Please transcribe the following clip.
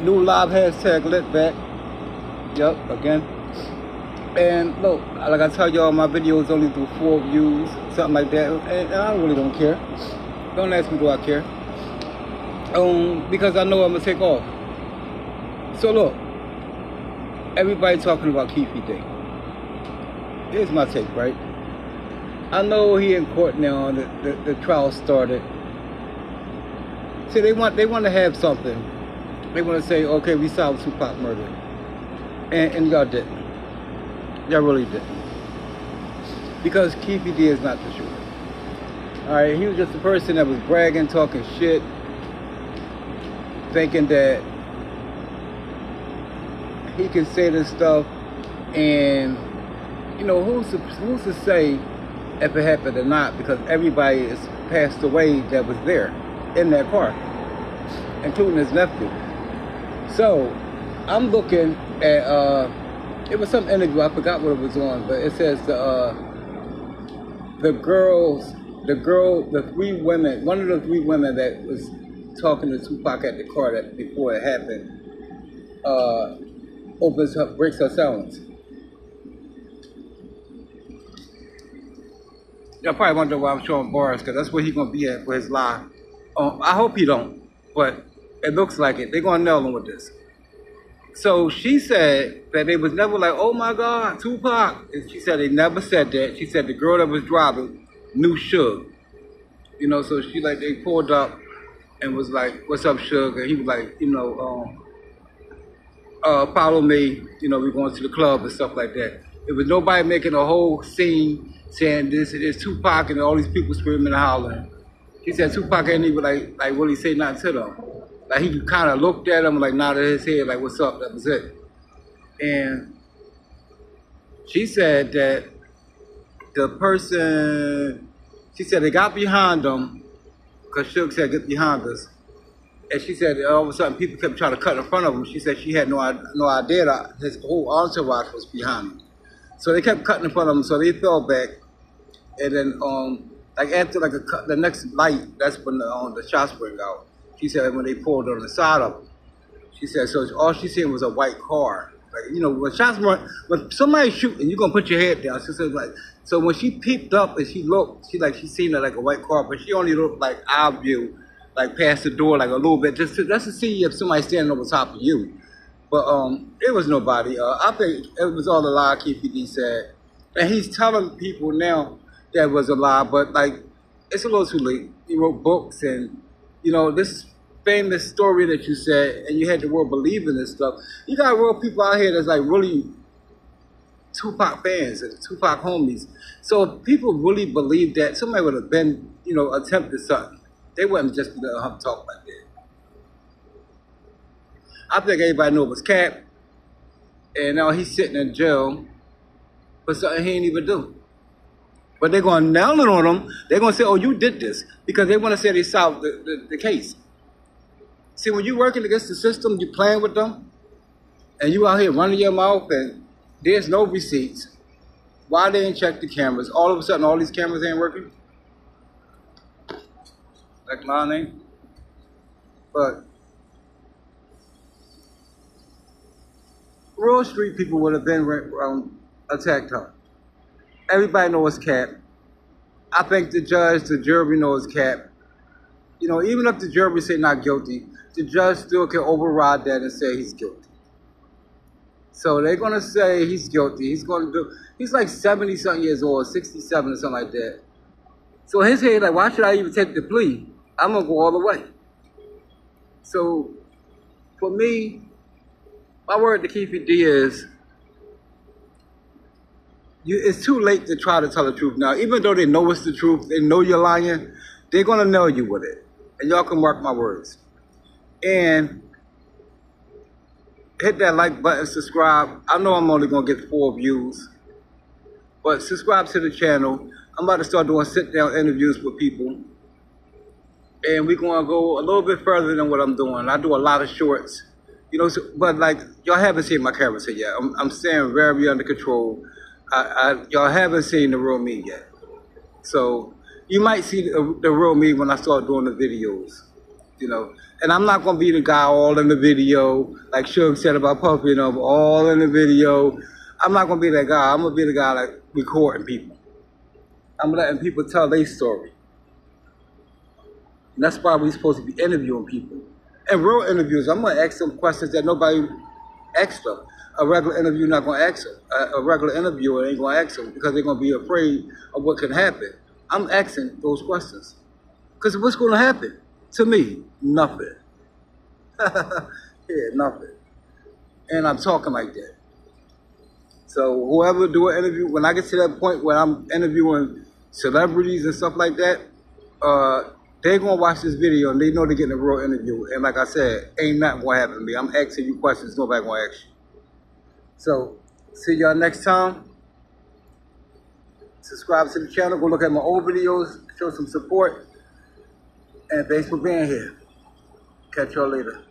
New live hashtag lit back. Yep, again. And look, like I tell y'all, my videos only do 4 views, something like that. And I really don't care. Don't ask me, do I care? Because I know I'm gonna take off. So look, everybody talking about Keefe Day. Here's my take, right? I know he in court now. The trial started. See, they want to have something. They want to say, okay, we solved Tupac murder, and y'all didn't. Y'all really didn't. Because Keefe D is not the shooter. All right, he was just a person that was bragging, talking shit, thinking that he can say this stuff, and you know who's to say if it happened or not? Because everybody is passed away that was there in that car, including his nephew. So I'm looking at it was some interview, I forgot what it was on, but it says the three women, one of the 3 women that was talking to Tupac at the car that before it happened, breaks her silence. Y'all probably wonder why I'm showing bars, because that's where he's gonna be at for his lie. I hope he don't, but it looks like it. They're gonna nail him with this. So she said that they was never like, oh my God, Tupac. And she said they never said that. She said the girl that was driving knew Suge. You know, so they pulled up and was like, what's up, Suge? And he was like, follow me. You know, we're going to the club and stuff like that. There was nobody making a whole scene saying this and it's Tupac and all these people screaming and hollering. She said Tupac ain't even like really say nothing to them. Like he kind of looked at him, like nodded his head, like what's up? That was it. And she said that she said they got behind them, because Suge said get behind us. And she said all of a sudden people kept trying to cut in front of him. She said she had no idea that his whole entourage was behind him. So they kept cutting in front of him, so they fell back. And then like after the next light, that's when the shots rang out. She said when they pulled on the side of him, she said, so all she seen was a white car. Like, you know, when somebody's shooting, you're gonna put your head down. She said, like, so when she peeped up and she looked, she seen it like a white car, but she only looked like our view, like past the door, like a little bit, just to see if somebody's standing over top of you. But it was nobody. I think it was all a lie, Keefe D said. And he's telling people now that it was a lie, but like, it's a little too late. He wrote books and, you know, this famous story that you said, and you had the world believe in this stuff. You got real people out here that's like really Tupac fans and Tupac homies. So if people really believe that, somebody would have been, you know, attempted something. They wouldn't just be letting him talk like that. I think everybody knew it was Cap, and now he's sitting in jail for something he ain't even do. But they're going to nail it on him. They're going to say, oh, you did this, because they want to say they solved the case. See, when you're working against the system, you're playing with them, and you out here running your mouth, and there's no receipts. Why they ain't check the cameras? All of a sudden, all these cameras ain't working? Like mine ain't. But real street people would have been attacked her. Everybody knows Cap. I think the judge, the jury knows Cap. You know, even if the jury say not guilty, the judge still can override that and say he's guilty. So they're going to say he's guilty. He's like 70-something years old, 67 or something like that. So his head, like, why should I even take the plea? I'm going to go all the way. So for me, my word to Keefe D is, it's too late to try to tell the truth now. Even though they know it's the truth, they know you're lying, they're going to nail you with it. And y'all can mark my words. And hit that like button, subscribe. I know I'm only going to get 4 views, but subscribe to the channel. I'm about to start doing sit-down interviews with people. And we're going to go a little bit further than what I'm doing. I do a lot of shorts. You know, but like, y'all haven't seen my camera set yet. I'm staying very under control. Y'all haven't seen the real me yet. So you might see the real me when I start doing the videos. You know, And I'm not gonna be the guy all in the video, like Suge said about Puffy, all in the video. I'm not gonna be that guy. I'm gonna be the guy like recording people. I'm letting people tell their story. And that's why we're supposed to be interviewing people. And real interviews, I'm gonna ask them questions that nobody asked them. A regular interview not gonna ask them. A regular interviewer ain't gonna ask them because they're gonna be afraid of what can happen. I'm asking those questions. Because what's gonna happen? To me, nothing. Yeah, nothing. And I'm talking like that. So whoever do an interview, when I get to that point where I'm interviewing celebrities and stuff like that, they're gonna watch this video and they know they're getting a real interview. And like I said, ain't nothing gonna happen to me. I'm asking you questions, nobody gonna ask you. So, see y'all next time. Subscribe to the channel, go look at my old videos, show some support. And thanks for being here. Catch y'all later.